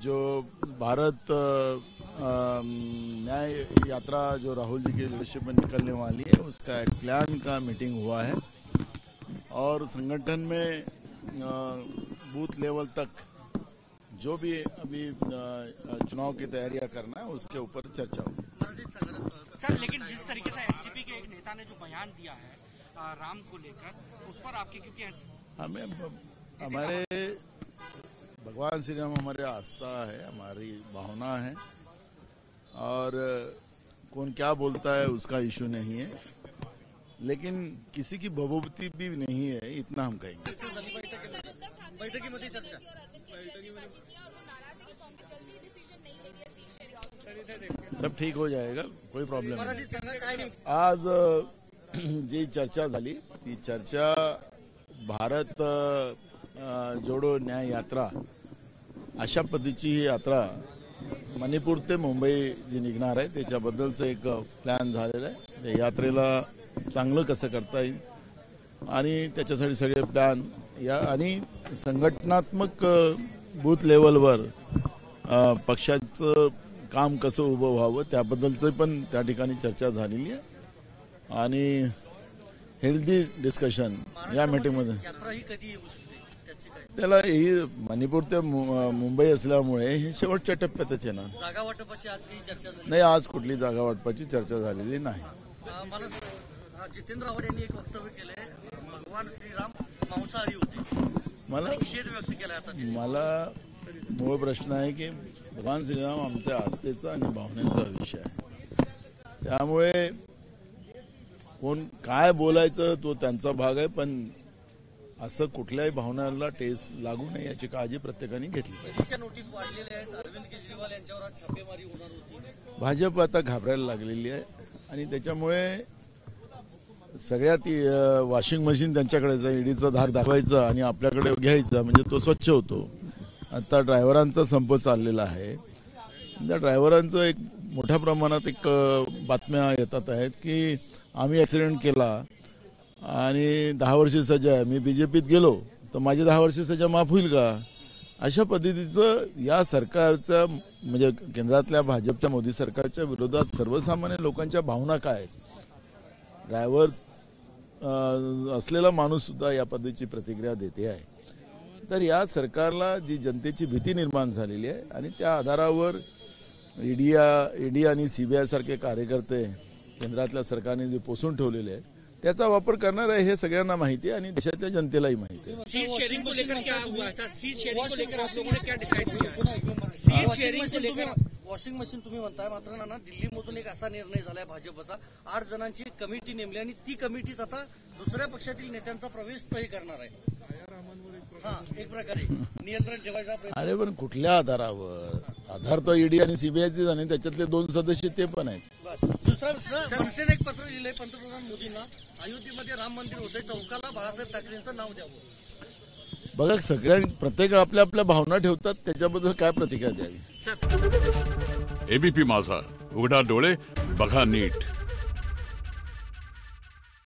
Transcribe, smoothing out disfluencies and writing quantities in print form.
जो भारत न्याय यात्रा जो राहुल जी की लीडरशिप में निकलने वाली है, उसका एक प्लान का मीटिंग हुआ है और संगठन में बूथ लेवल तक जो भी अभी चुनाव की तैयारियां करना है उसके ऊपर चर्चा होगी। सर, लेकिन जिस तरीके से एनसीपी के एक नेता ने जो बयान दिया है राम को लेकर, उस पर आपकी, क्योंकि हमें हमारे भगवान श्री राम हमारे आस्था है, हमारी भावना है और कौन क्या बोलता है उसका इशू नहीं है, लेकिन किसी की भभूति भी नहीं है, इतना हम कहेंगे। सब ठीक हो जाएगा, कोई प्रॉब्लेम नहीं। आज जी चर्चा झाली ती चर्चा भारत जोडो न्याय यात्रा अशा पद्धतीची ही यात्रा मणिपूर ते मुंबई जी निघणार आहे त्याच्याबद्दलचं एक प्लॅन झालेला आहे। त्या यात्रेला चांगलं कसं करता येईल आणि त्याच्यासाठी सगळे प्लॅन या आणि संघटनात्मक बूथ लेवलवर पक्षाचं काम कसं उभं व्हावं त्याबद्दलचं पण त्या ठिकाणी चर्चा झालेली आहे आणि हेल्दी डिस्कशन या मीटिंगमध्ये। त्याला ही मणिपूर ते मुंबई असल्यामुळे हे शेवटच्या टप्प्यातच आहे ना। जागा वाटपाची आज काही चर्चा झाली नाही, आज कुठली जागा वाटपाची चर्चा झालेली नाही। जितेंद्र आव्हाड यांनी एक वक्तव्य केलंय, भगवान श्रीराम मांसाहारी होते, मला खेद व्यक्त केला आता। मला मूळ प्रश्न आहे की भगवान श्रीराम आमच्या आस्थेचा आणि भावनेचा विषय आहे, त्यामुळे कोण काय बोलायचं तो त्यांचा भाग आहे, पण असं कुठल्याही भावनाला ठेस लागू नये याची काळजी प्रत्येकाने घेतली पाहिजे। नोटीस वाढलेल्या आहेत, अरविंद केजरीवाल यांच्यावर आज छापेमारी होणार होती। भाजप आता घाबरायला लागलेली आहे आणि त्याच्यामुळे सगळ्यात वॉशिंग मशीन त्यांच्याकडेच आहे, ईडीचा धाक दाखवायचा आणि आपल्याकडे घ्यायचा म्हणजे तो स्वच्छ होतो। आता ड्रायव्हरांचा संप चाललेला आहे, त्या ड्रायव्हरांचं एक मोठ्या प्रमाणात एक बातम्या येतात आहेत की आम्ही ऍक्सिडेंट केला आणि 10 वर्षी सजा आहे, मी बीजेपीत गेलो तर माझी 10 वर्षी सजा माफ होईल का? अशा पद्धतीचं या सरकारच्या म्हणजे केंद्रातल्या भाजपच्या मोदी सरकारच्या विरोधात सर्वसामान्य लोकांच्या भावना काय आहेत? ड्रायव्हर असलेला माणूस सुद्धा या पद्धतीची प्रतिक्रिया देते आहे। तर या सरकारला जी जनतेची भीती निर्माण झालेली आहे आणि त्या आधारावर ईडी आणि सीबीआय सारखे कार्यकर्ते केंद्रातल्या सरकारने जे पोसून ठेवलेले आहे त्याचा वापर करणार आहे हे सगळ्यांना माहिती आहे आणि देशातल्या जनतेलाही माहिती आहे। सीट शेयरिंग को लेकर क्या हुआ सर? सीट शेयरिंग को लेकर आप लोगों ने क्या डिसाइड किया? सीट शेयरिंग को लेकर वॉशिंग मशीन तुम्ही म्हणताय, मात्र ना दिल्लीमधून एक असा निर्णय झालाय भाजपचा, 8 जणांची कमिटी नेमली आणि ती कमिटीच आता दुसऱ्या पक्षातील नेत्यांचा प्रवेश तय करणार आहे। एक प्रकारे नियंत्रण ठेवायचा प्रयत्न। अरे पण कुठल्या आधारावर? आधार तर ईडी आणि सीबीआयचे आणि त्याच्यातले 2 सदस्य ते पण आहेत। दुसरा मनसेने एक पत्र लिहिलंय पंतप्रधान मोदींना, अयोध्येमध्ये राम मंदिर होते, चौकाला बाळासाहेब ठाकरेंचं नाव द्यावं। बघा, सगळ्या प्रत्येक आपल्या आपल्या भावना ठेवतात, त्याच्याबद्दल काय प्रतिक्रिया द्यावी? एबीपी माझा, उघडा डोळे बघा नीट।